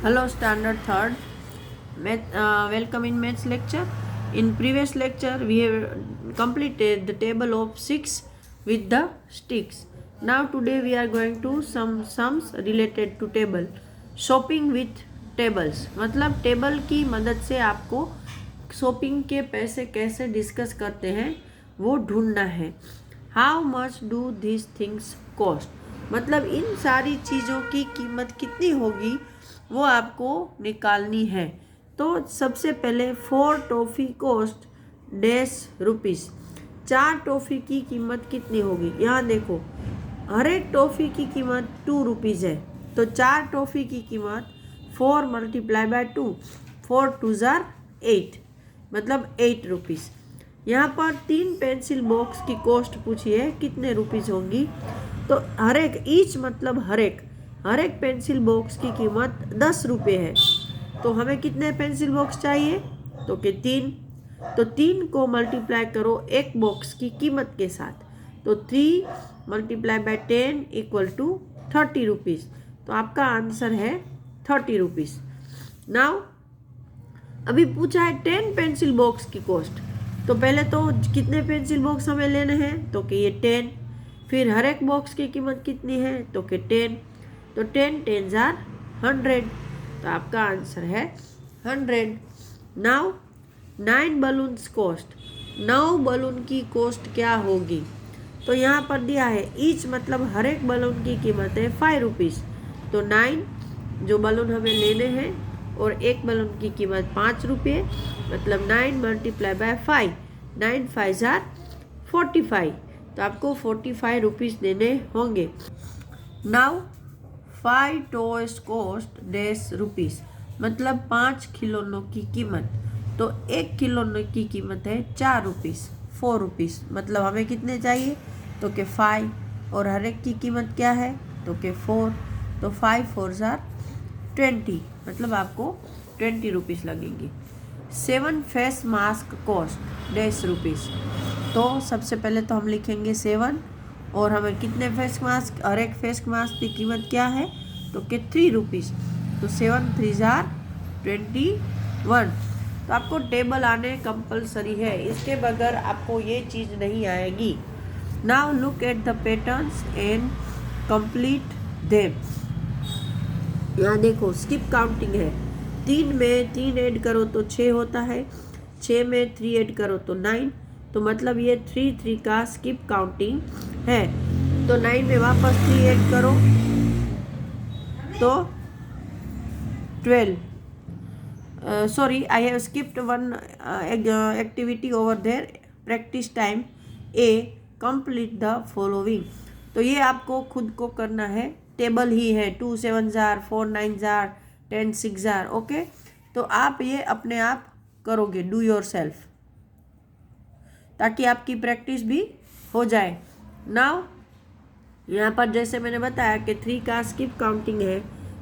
Hello, Standard Third. Welcome in maths lecture. In previous lecture, we have completed the table of 6 with the sticks. Now today we are going to some sums related to table. Shopping with tables. मतलब table की मदद से आपको shopping के पैसे कैसे discuss करते हैं वो ढूंढना है. How much do this things cost. मतलब इन सारी चीज़ों की कीमत कितनी होगी वो आपको निकालनी है. तो सबसे पहले 4 टॉफ़ी कॉस्ट ₹. 4 टॉफ़ी की कीमत कितनी होगी. यहाँ देखो, हर एक टॉफ़ी की कीमत ₹2 है. तो 4 टॉफ़ी की कीमत 4 × 2, 4 2 जार 8, मतलब ₹8. यहाँ पर 3 पेंसिल बॉक्स की कॉस्ट पूछी है कितने रुपीज़ होंगी. तो हर एक ईच मतलब हर एक पेंसिल बॉक्स की कीमत ₹10 है. तो हमें कितने पेंसिल बॉक्स चाहिए. तो कि 3. तो 3 को मल्टीप्लाई करो एक बॉक्स की कीमत के साथ. तो 3 × 10 = ₹30. तो आपका आंसर है ₹30. नाउ अभी पूछा है 10 पेंसिल बॉक्स की कॉस्ट. तो पहले तो कितने पेंसिल बॉक्स हमें लेने हैं. तो कि ये 10. फिर हर एक बॉक्स की कीमत कितनी है. तो कि 10. तो 10 10 जार 100. तो आपका आंसर है 100. Now 9 balloons cost. 9 बलून की कॉस्ट क्या होगी. तो यहाँ पर दिया है ईच मतलब हर एक बलून की कीमत है ₹5. तो 9 जो बलून हमें लेने हैं और एक बलून की कीमत ₹5, मतलब 9 × 5. 9 5 जार 45. तो आपको ₹45 देने होंगे. Now 5 toys cost ₹. मतलब 5 खिलौनों की कीमत. तो एक खिलौने की कीमत है ₹4, ₹4. मतलब हमें कितने चाहिए. तो कि 5 और हर एक की कीमत क्या है. तो कि 4. तो 5 4 जार 20, मतलब आपको ₹20 लगेंगे. 7 फेस मास्क कॉस्ट ₹. तो सबसे पहले तो हम लिखेंगे 7 और हमें कितने फेस मास्क, हर एक फेस मास्क की कीमत क्या है. तो कि ₹3. तो 7 3 जार 21. तो आपको टेबल आने कंपलसरी है, इसके बगैर आपको ये चीज़ नहीं आएगी. Now look at the patterns and complete them. यहाँ देखो स्किप काउंटिंग है. 3 में 3 ऐड करो तो 6 होता है. 6 में 3 ऐड करो तो 9. तो मतलब ये 3 3 का स्किप काउंटिंग है. तो 9 में वापस 3 ऐड करो तो 12. Sorry, I have skipped one activity over there. Practice time A. Complete the following. तो ये आपको खुद को करना है. टेबल ही है 2 7 जार 4 9 जार 10 6 जार. ओके, तो आप ये अपने आप करोगे, डू योर सेल्फ, ताकि आपकी प्रैक्टिस भी हो जाए. नाउ यहाँ पर जैसे मैंने बताया कि 3 का स्किप काउंटिंग है.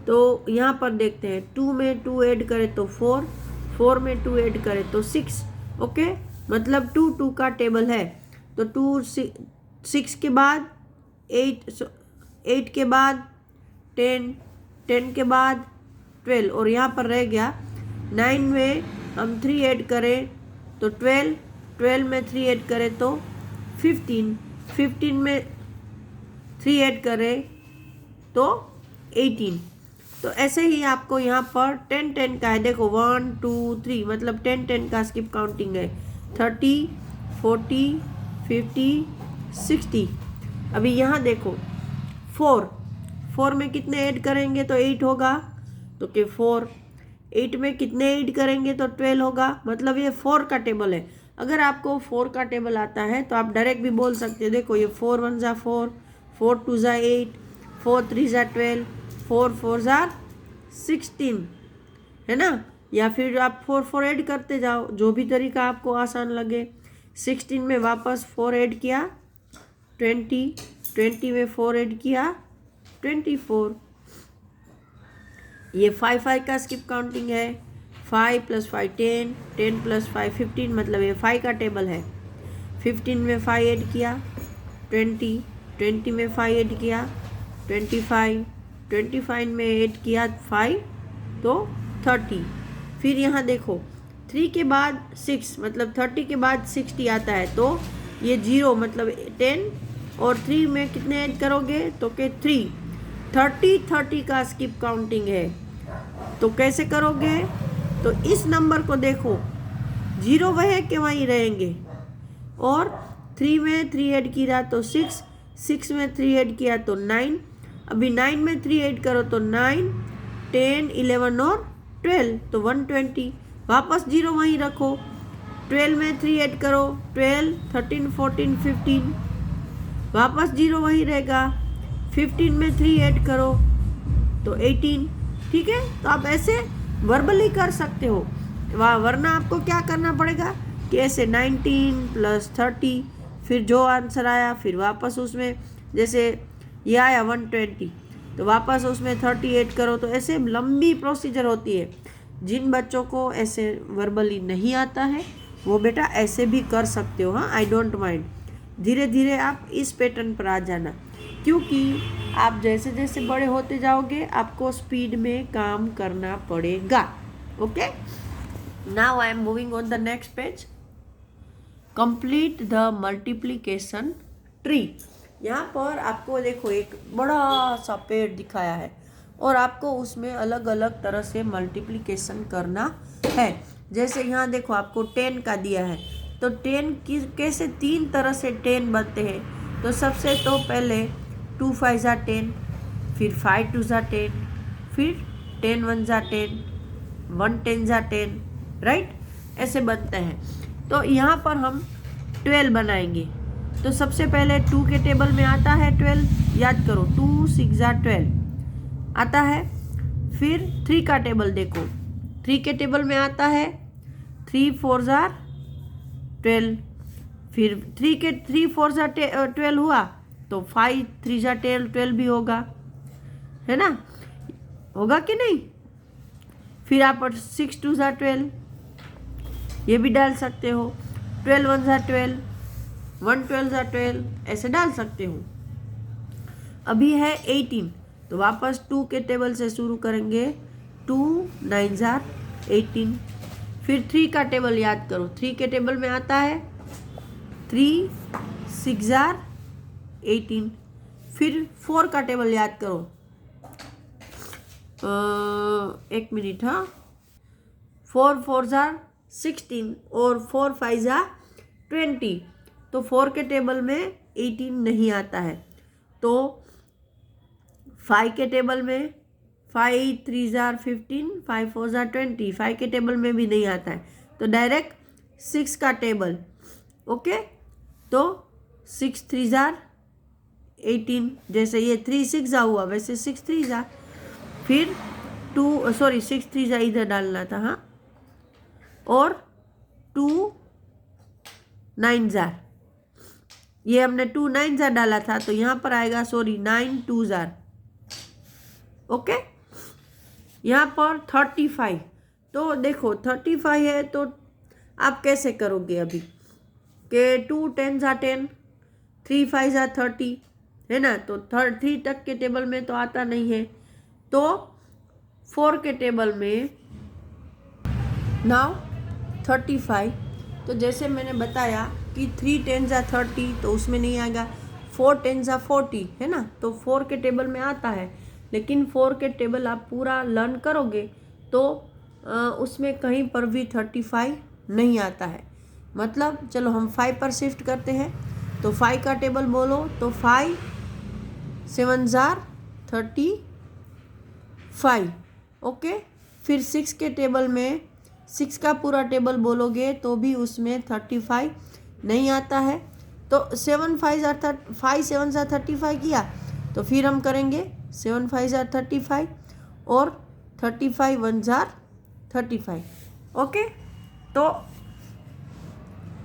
तो यहाँ पर देखते हैं 2 में 2 ऐड करें तो 4, 4 में 2 ऐड करें तो 6. ओके, मतलब 2 2 का टेबल है. तो 2 6 के बाद 8 के बाद 10, 10 के बाद 12 और यहाँ पर रह गया 9 में हम 3 ऐड करें तो 12, 12 में 3 ऐड करें तो 15, 15 में 3 ऐड करें तो 18. तो ऐसे ही आपको यहाँ पर 10 10 का है. देखो 1 2 3 मतलब 10 10 का स्किप काउंटिंग है. 30 40 50 60. अभी यहाँ देखो 4 में कितने ऐड करेंगे तो 8 होगा. तो कि 4, 8 में कितने ऐड करेंगे तो 12 होगा. मतलब ये 4 का टेबल है. अगर आपको 4 का टेबल आता है तो आप डायरेक्ट भी बोल सकते हैं. देखो ये 4 1 ज़ा 4, 4 2 ज़ा 8, 4 3 ज़ा 12, 4 4 ज़ा 16, है ना. या फिर आप 4 4 ऐड करते जाओ, जो भी तरीका आपको आसान लगे. 16 में वापस 4 ऐड किया 20, 20 में 4 ऐड किया 24. ये 5 5 का स्किप काउंटिंग है. 5 + 5 10, 10 + 5 15, मतलब ये 5 का टेबल है. 15 में 5 ऐड किया 20, 20 में 5 ऐड किया 25, 25 में ऐड किया 5 तो 30। फिर यहाँ देखो 3 के बाद 6 मतलब 30 के बाद 60 आता है, तो ये 0 मतलब 10 और 3 में कितने ऐड करोगे तो के 3। 30 का स्किप काउंटिंग है, तो कैसे करोगे? तो इस नंबर को देखो, 0 वह के वहीं रहेंगे और 3 में 3 ऐड किया तो 6, 6 में 3 ऐड किया तो 9, अभी 9 में 3 ऐड करो तो 9, 10, 11 और 12 तो 120। वापस 0 वहीं रखो, 12 में 3 ऐड करो 12, 13, 14, 15, वापस 0 वहीं रहेगा, 15 में 3 ऐड करो तो 18। ठीक है, तो आप ऐसे वर्बली कर सकते हो, वरना आपको क्या करना पड़ेगा कि ऐसे 19 + 30, फिर जो आंसर आया फिर वापस उसमें, जैसे ये आया 120 तो वापस उसमें 30 ऐड करो, तो ऐसे लंबी प्रोसीजर होती है। जिन बच्चों को ऐसे वर्बली नहीं आता है वो बेटा ऐसे भी कर सकते हो। हाँ, आई डोंट माइंड, धीरे धीरे आप इस पैटर्न पर आ जाना, क्योंकि आप जैसे जैसे बड़े होते जाओगे आपको स्पीड में काम करना पड़ेगा। Okay, now I am moving on the next page. Complete the multiplication tree. यहाँ पर आपको देखो एक बड़ा सा पेड़ दिखाया है और आपको उसमें अलग अलग तरह से मल्टीप्लिकेशन करना है। जैसे यहाँ देखो आपको 10 का दिया है, तो 10 की कैसे 3 तरह से 10 बनते हैं। तो सबसे तो पहले 2 5 ज़ा 10, फिर 5 2 ज़ा 10, फिर 10 1 ज़ा 10, 1 10 ज़ा 10, राइट, ऐसे बनते हैं। तो यहाँ पर हम 12 बनाएंगे। तो सबसे पहले 2 के टेबल में आता है 12, याद करो 2 6 ज़ा 12 आता है। फिर 3 का टेबल देखो, 3 के टेबल में आता है 3 4 ज़ा 12, फिर 3 4 ज़ा 12 हुआ तो 5 3 ज़ा 12 भी होगा, है ना, होगा कि नहीं। फिर आप 6 2 ज़ा 12 ये भी डाल सकते हो, 12 1 ज़ा 12, 1 12 ज़ा 12 ऐसे डाल सकते हो। अभी है 18, तो वापस 2 के टेबल से शुरू करेंगे, 2 9 ज़ा 18। फिर 3 का टेबल याद करो, 3 के टेबल में आता है 3 6 ज़ा 18। फिर 4 का टेबल याद करो, एक मिनट, हाँ, 4 4 ज़ा 16 और 4 5 ज़ा 20। तो 4 के टेबल में 18 नहीं आता है, तो 5 के टेबल में 5 3 ज़ा 15, 5 4 ज़ा 20, 5 के टेबल में भी नहीं आता है, तो डायरेक्ट 6 का टेबल। ओके, तो 6 3 ज़ा 18, जैसे ये 3 6 ज़ा हुआ वैसे 6 3 ज़ा, फिर 6 3 ज़ा इधर डालना था, हाँ, और 2 9 ज़ा, ये हमने 2 9 ज़ा डाला था, तो यहाँ पर आएगा 9 2 ज़ा। ओके, यहाँ पर 35, तो देखो 35 है तो आप कैसे करोगे अभी के 2 10 ज़ा 10, 3 5 ज़ा 30, है ना, तो 3 तक के टेबल में तो आता नहीं है, तो 4 के टेबल में नाउ 35। तो जैसे मैंने बताया कि 3 10 ज़ा 30 तो उसमें नहीं आएगा, 4 10 ज़ा 40, है ना, तो 4 के टेबल में आता है, लेकिन 4 के टेबल आप पूरा लर्न करोगे तो उसमें कहीं पर भी 35 नहीं आता है। मतलब चलो हम 5 पर शिफ्ट करते हैं, तो 5 का टेबल बोलो तो 5 7 ज़ा 35। ओके, फिर 6 के टेबल में 6 का पूरा टेबल बोलोगे तो भी उसमें 35 नहीं आता है, तो 7 5 ज़ा 35 किया, तो फिर हम करेंगे 7 5 ज़ा 35 और 35 1 ज़ा 35। ओके, तो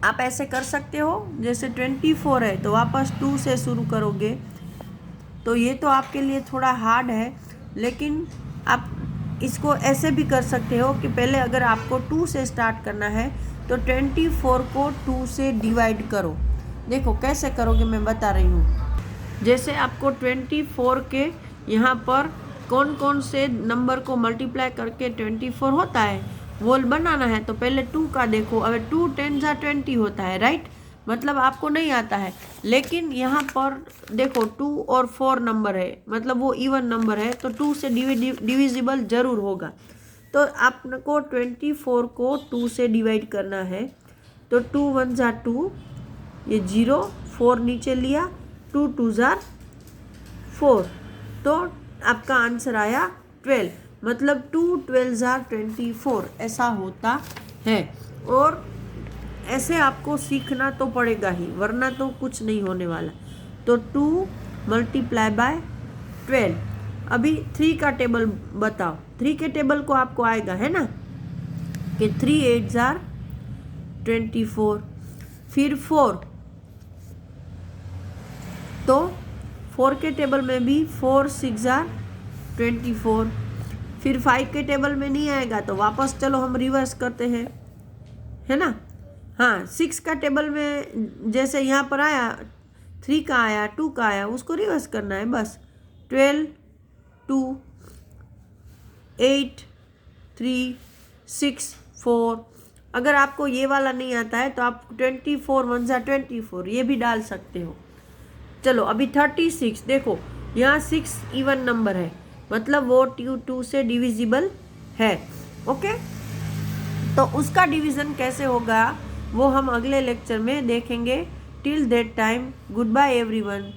आप ऐसे कर सकते हो। जैसे 24 है तो वापस 2 से शुरू करोगे, तो ये तो आपके लिए थोड़ा हार्ड है, लेकिन आप इसको ऐसे भी कर सकते हो कि पहले अगर आपको 2 से स्टार्ट करना है तो 24 को 2 से डिवाइड करो। देखो कैसे करोगे मैं बता रही हूँ। जैसे आपको 24 के यहाँ पर कौन कौन से नंबर को मल्टीप्लाई करके 24 होता है वो बनाना है। तो पहले 2 का देखो, अगर 2 10 जा 20 होता है, राइट, मतलब आपको नहीं आता है। लेकिन यहाँ पर देखो 2 और 4 नंबर है, मतलब वो इवन नंबर है, तो 2 से डिविजिबल जरूर होगा। तो आपको 24 को 2 से डिवाइड करना है। तो 2 1 जा 2, ये 0, 4 नीचे लिया, 2 2 जा 4, तो आपका आंसर आया 12, मतलब 2 12 जा 24 ऐसा होता है। और ऐसे आपको सीखना तो पड़ेगा ही, वरना तो कुछ नहीं होने वाला। तो 2 मल्टीप्लाई बाय 12। अभी 3 का टेबल बताओ। 3 के टेबल को आपको आएगा, है ना, कि 3 8 जार 24, फिर 4, तो 4 के टेबल में भी 4 6 जार 24, फिर 5 के टेबल में नहीं आएगा तो वापस चलो हम रिवर्स करते हैं, है ना। हाँ, 6 का टेबल में जैसे यहाँ पर आया, 3 का आया, 2 का आया, उसको रिवर्स करना है बस। 12 2 8 3 6 4। अगर आपको ये वाला नहीं आता है तो आप 24 1 जा 24 ये भी डाल सकते हो। चलो अभी 36 देखो, यहाँ 6 इवन नंबर है, मतलब वो 2 से डिविजिबल है। ओके, तो उसका डिवीजन कैसे होगा वो हम अगले लेक्चर में देखेंगे। Till that time, goodbye everyone.